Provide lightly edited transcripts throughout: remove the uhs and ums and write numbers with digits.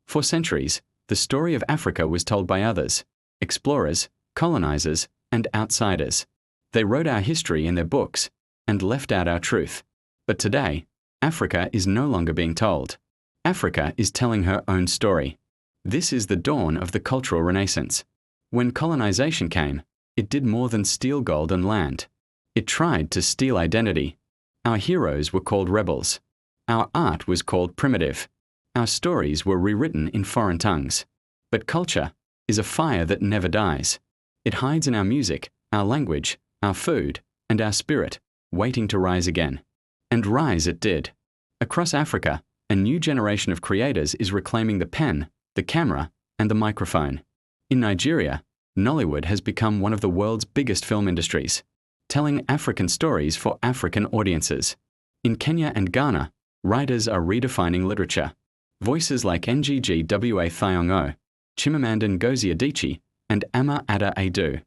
For centuries, the story of Africa was told by others, explorers, colonizers, and outsiders. They wrote our history in their books and left out our truth. But today, Africa is no longer being told. Africa is telling her own story. This is the dawn of the cultural renaissance. When colonization came, it did more than steal gold and land. It tried to steal identity. Our heroes were called rebels. Our art was called primitive. Our stories were rewritten in foreign tongues. But culture is a fire that never dies. It hides in our music, our language, our food, and our spirit, waiting to rise again. And rise it did. Across Africa, a new generation of creators is reclaiming the pen, the camera, and the microphone. In Nigeria, Nollywood has become one of the world's biggest film industries, telling African stories for African audiences. In Kenya and Ghana, writers are redefining literature. Voices like Ngigwa Thiong'o, Chimamanda Ngozi Adichie, and Ama Ada Adu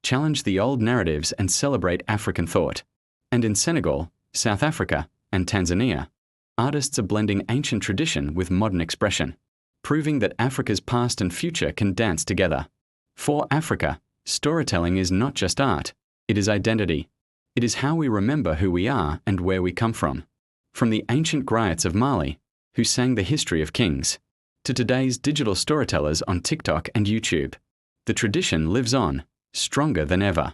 challenge the old narratives and celebrate African thought. And in Senegal, South Africa, and Tanzania, artists are blending ancient tradition with modern expression, proving that Africa's past and future can dance together. For Africa, storytelling is not just art, it is identity. It is how we remember who we are and where we come from. From the ancient griots of Mali, who sang the history of kings, to today's digital storytellers on TikTok and YouTube, the tradition lives on, stronger than ever.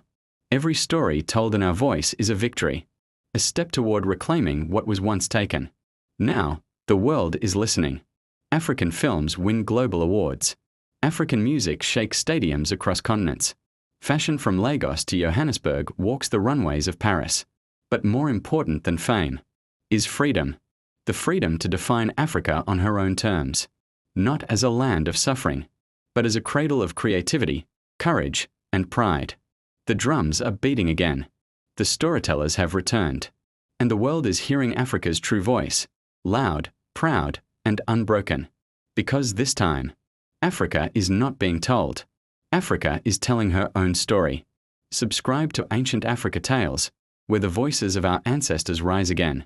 Every story told in our voice is a victory, a step toward reclaiming what was once taken. Now, the world is listening. African films win global awards. African music shakes stadiums across continents. Fashion from Lagos to Johannesburg walks the runways of Paris. But more important than fame is freedom. The freedom to define Africa on her own terms, not as a land of suffering, but as a cradle of creativity, courage, and pride. The drums are beating again. The storytellers have returned. And the world is hearing Africa's true voice, loud, proud, and unbroken. Because this time, Africa is not being told. Africa is telling her own story. Subscribe to Ancient Africa Tales, where the voices of our ancestors rise again.